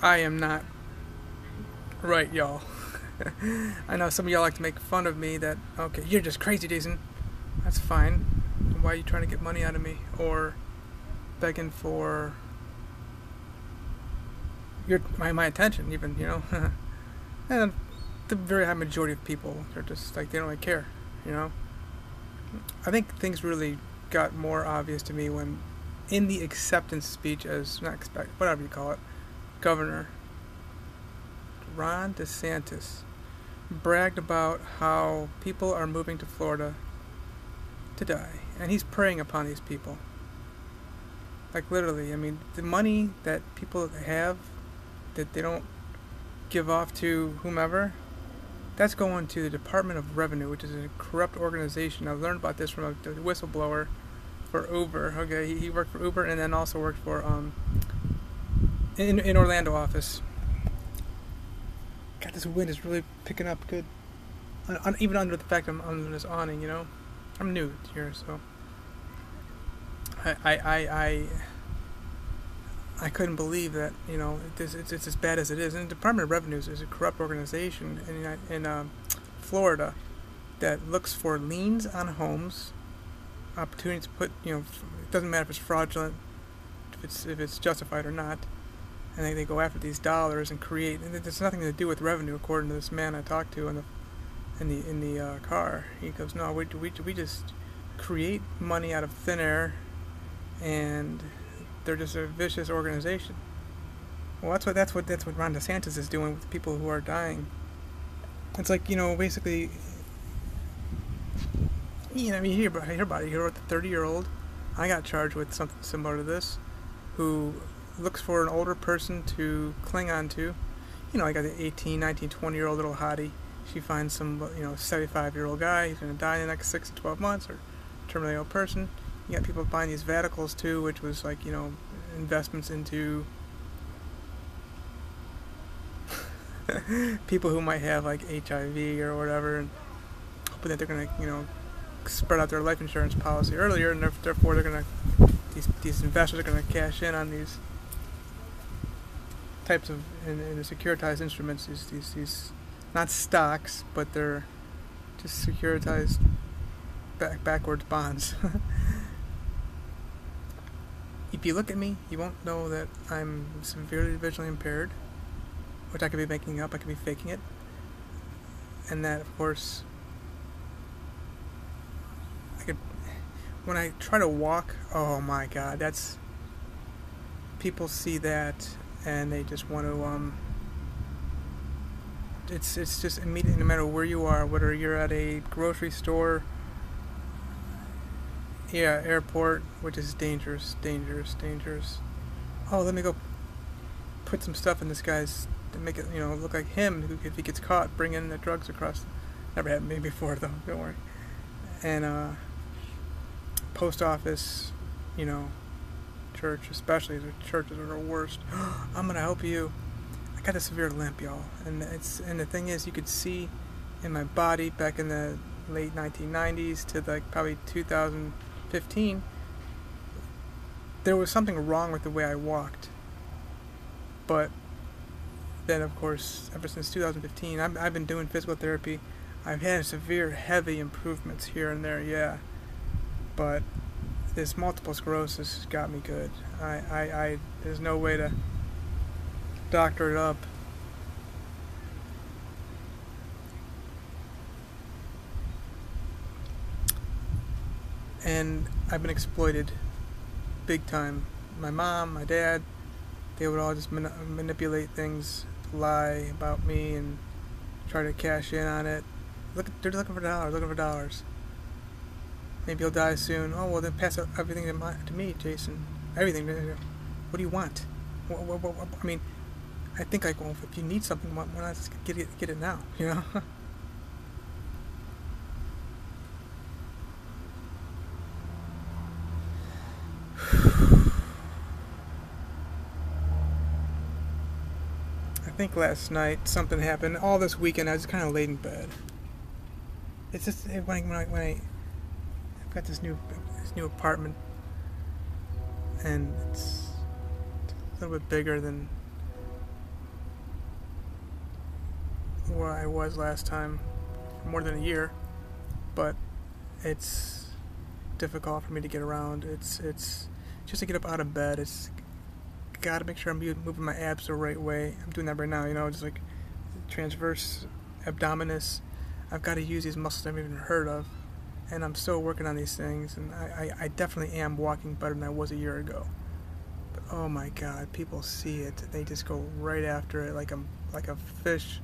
I am not right, y'all. I know some of y'all like to make fun of me that, okay, you're just crazy, Jason. That's fine. Why are you trying to get money out of me? Or begging for my attention, even, you know? And the very high majority of people, they're just like, they don't really care, you know? I think things really got more obvious to me when, in the acceptance speech as, not expect, whatever you call it, Governor Ron DeSantis bragged about how people are moving to Florida to die, and he's preying upon these people. Like literally, I mean, the money that people have that they don't give off to whomever, that's going to the Department of Revenue, which is a corrupt organization. I learned about this from a whistleblower for Uber. Okay, he worked for Uber and then also worked for in Orlando office. God, this wind is really picking up good. Even under the fact I'm under this awning, you know, I'm new here, so I couldn't believe that, you know, it's as bad as it is. And the Department of Revenue is a corrupt organization in Florida that looks for liens on homes, opportunities to put, you know, it doesn't matter if it's fraudulent, if it's justified or not, and they go after these dollars and create. And there's nothing to do with revenue, according to this man I talked to in the car. He goes, no, we just create money out of thin air, and they're just a vicious organization. Well, that's what Ron DeSantis is doing with people who are dying. It's like, you know, basically, you know, I mean, you hear about it. You hear about the 30-year-old. I got charged with something similar to this, who looks for an older person to cling on to. You know, like an 18, 19, 20-year-old little hottie. She finds some, you know, 75-year-old guy. He's going to die in the next 6 to 12 months, or terminally ill person. You got people buying these Vaticals too, which was like, you know, investments into people who might have like HIV or whatever, and hoping that they're going to, you know, spread out their life insurance policy earlier, and therefore they're going to, these investors are going to cash in on these types of in the securitized instruments, these not stocks, but they're just securitized backwards bonds. If you look at me, you won't know that I'm severely visually impaired, which I could be making up, I could be faking it, and that, of course, I could, when I try to walk, oh my god, that's, people see that, and they just want to, it's just immediate, no matter where you are, whether you're at a grocery store, yeah, airport, which is dangerous. Oh, let me go put some stuff in this guy's to make it, you know, look like him. If he gets caught bringing the drugs across, never happened to me before though. Don't worry. And post office, you know, church, especially the churches are the worst. I'm gonna help you. I got a severe limp, y'all, and the thing is, you could see in my body back in the late 1990s to like probably 2015, there was something wrong with the way I walked. But then, of course, ever since 2015, I've been doing physical therapy. I've had severe, heavy improvements here and there, yeah. But this multiple sclerosis got me good. There's no way to doctor it up. And I've been exploited big time. My mom, my dad, they would all just manipulate things, lie about me, and try to cash in on it. They're looking for dollars. Maybe you'll die soon. Oh, well, then pass everything to me, Jason. Everything. What do you want? I mean, I think like, well, if you need something, why not just get it now? You know. I think last night something happened. All this weekend I was kind of laid in bed. It's just when I've got this new apartment, and it's a little bit bigger than where I was last time for more than a year, but it's difficult for me to get around. It's just to get up out of bed. It's got to make sure I'm moving my abs the right way. I'm doing that right now, just like transverse abdominis. I've got to use these muscles I've never even heard of, and I'm still working on these things, and I definitely am walking better than I was a year ago. But oh my God, people see it, they just go right after it like a fish,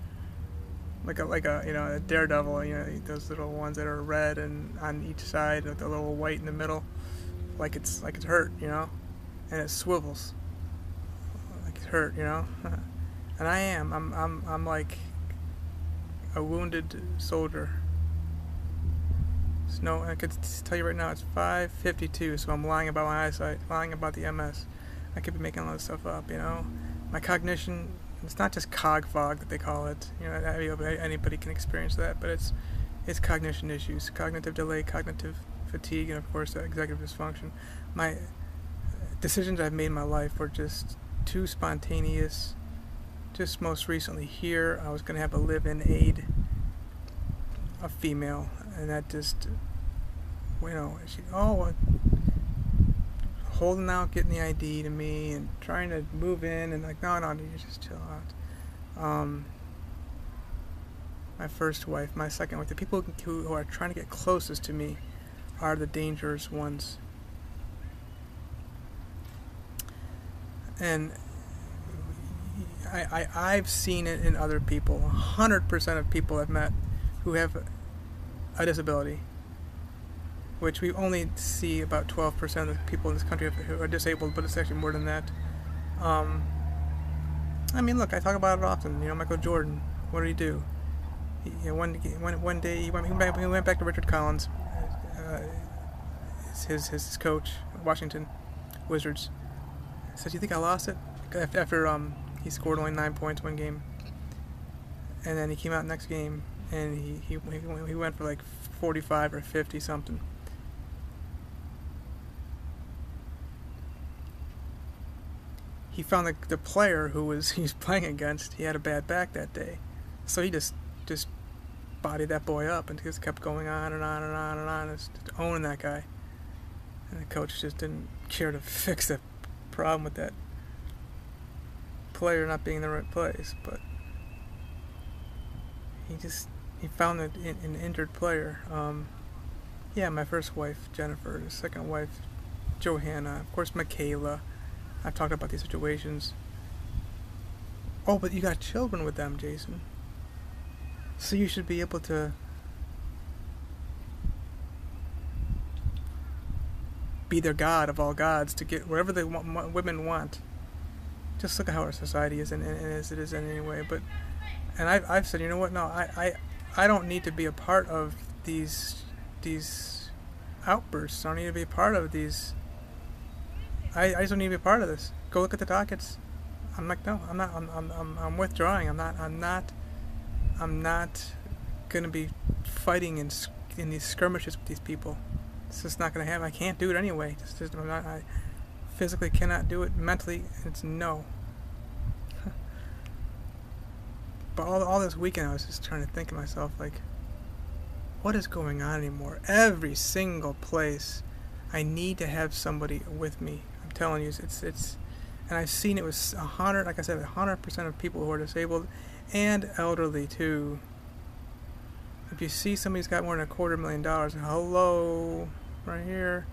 like a daredevil, those little ones that are red and on each side with a little white in the middle, like it's hurt, and it swivels like it's hurt, and I'm like a wounded soldier. No, I could tell you right now it's 5:52, so I'm lying about my eyesight, lying about the MS. I could be making all this stuff up, My cognition, it's not just cog fog that they call it. Anybody can experience that, but it's cognition issues, cognitive delay, cognitive fatigue, and of course executive dysfunction. My decisions I've made in my life were just too spontaneous. Just most recently here, I was going to have a live-in aide, a female, and that just, holding out, getting the ID to me, and trying to move in, and like, no, you just chill out. My first wife, my second wife, the people who are trying to get closest to me are the dangerous ones. And I've seen it in other people. 100% of people I've met who have a disability, which we only see about 12% of the people in this country who are disabled, but it's actually more than that. Look, I talk about it often. Michael Jordan, what did he do? One day he went back to Richard Collins, his coach, Washington Wizards. Said, "You think I lost it?" After he scored only 9 points one game, and then he came out next game and he went for like 45 or 50 something. He found the player who he was playing against, he had a bad back that day, so he just bodied that boy up and just kept going on and on and on and on, just owning that guy. And the coach just didn't care to fix the problem with that player not being in the right place, but he found an injured player. My first wife, Jennifer, the second wife, Johanna, of course, Michaela. I've talked about these situations. Oh, but you got children with them, Jason. So you should be able to be their god of all gods to get wherever the women want. Just look at how our society is, and as it is in any way. And I've said, you know what? No, I don't need to be a part of these outbursts. I don't need to be a part of these. I just don't need to be a part of this. Go look at the dockets. I'm like, no, I'm not. I'm withdrawing. I'm not gonna be fighting in these skirmishes with these people. It's just not gonna happen. I can't do it anyway. I physically cannot do it. Mentally, it's no. But all this weekend, I was just trying to think to myself, like, what is going on anymore? Every single place, I need to have somebody with me. I'm telling you, it's, and I've seen it with 100, like I said, 100% of people who are disabled and elderly too. If you see somebody's got more than $250,000, hello, right here,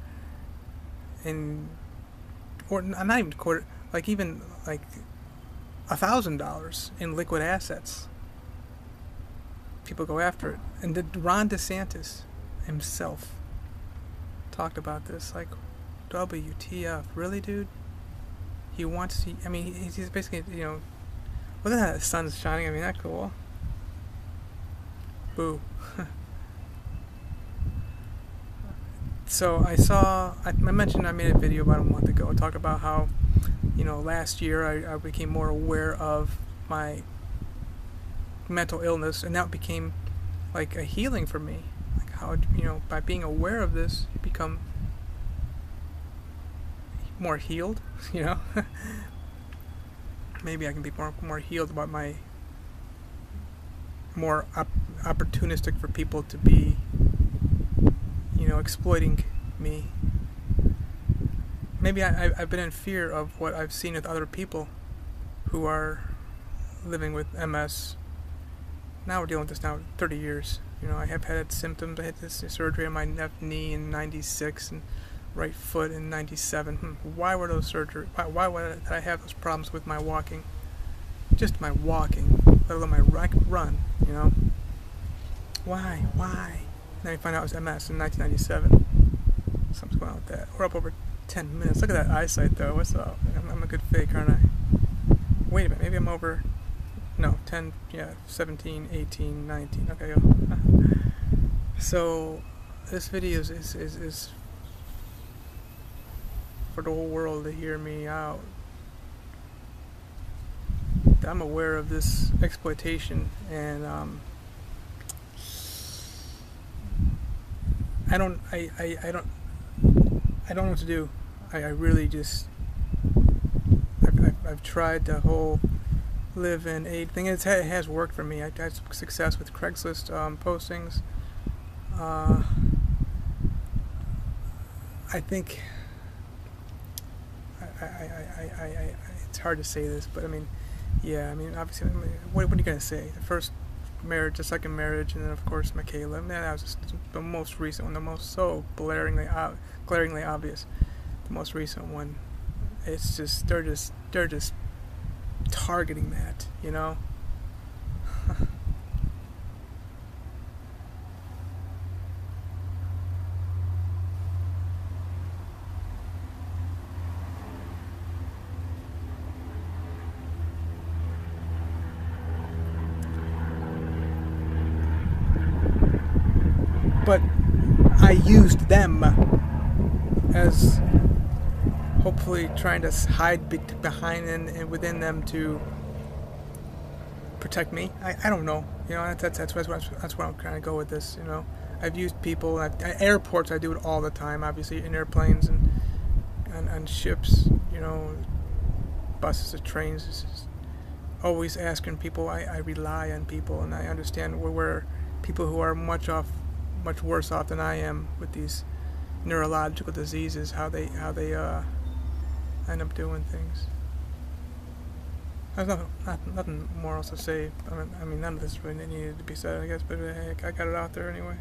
or not even quarter, like even like $1,000 in liquid assets, people go after it. And Ron DeSantis himself talked about this, like, WTF, really, dude? He wants to, he's basically, look at that, the sun's shining, isn't that cool? Boo. So I mentioned I made a video about a month ago, talked about how, last year I became more aware of my mental illness, and that became like a healing for me. Like how, by being aware of this, you become more healed, Maybe I can be more healed about my more opportunistic for people to be, exploiting me. Maybe I've been in fear of what I've seen with other people who are living with MS. Now we're dealing with this now 30 years. I have had symptoms. I had this surgery on my left knee in 96 and right foot in 97. Why were those surgeries? Why did I have those problems with my walking? Just my walking, let alone I could run, Why? Then I find out it was MS in 1997. Something's going on with that. We're up over 10 minutes. Look at that eyesight, though. What's up? I'm a good fake, aren't I? Wait a minute. Maybe I'm over... No, 10, 17, 18, 19. Okay, go. So, this video is for the whole world to hear me out. I'm aware of this exploitation, and I don't know what to do. I really just I've tried the whole live in aid thing. It has worked for me. I've had success with Craigslist postings. I think I it's hard to say this, but obviously, what are you gonna say? The first marriage, the second marriage, and then of course Michaela. That was just the most recent one, the most so glaringly obvious. The most recent one. It's just they're just targeting that, But I used them as hopefully trying to hide behind and within them to protect me. I don't know. That's where I'm trying to go with this. I've used people at airports. I do it all the time. Obviously, in airplanes and on ships. Buses or trains. It's just always asking people. I rely on people, and I understand where people who are much worse off than I am with these neurological diseases, how they end up doing things. There's nothing more else to say. None of this really needed to be said, I guess, but I got it out there anyway.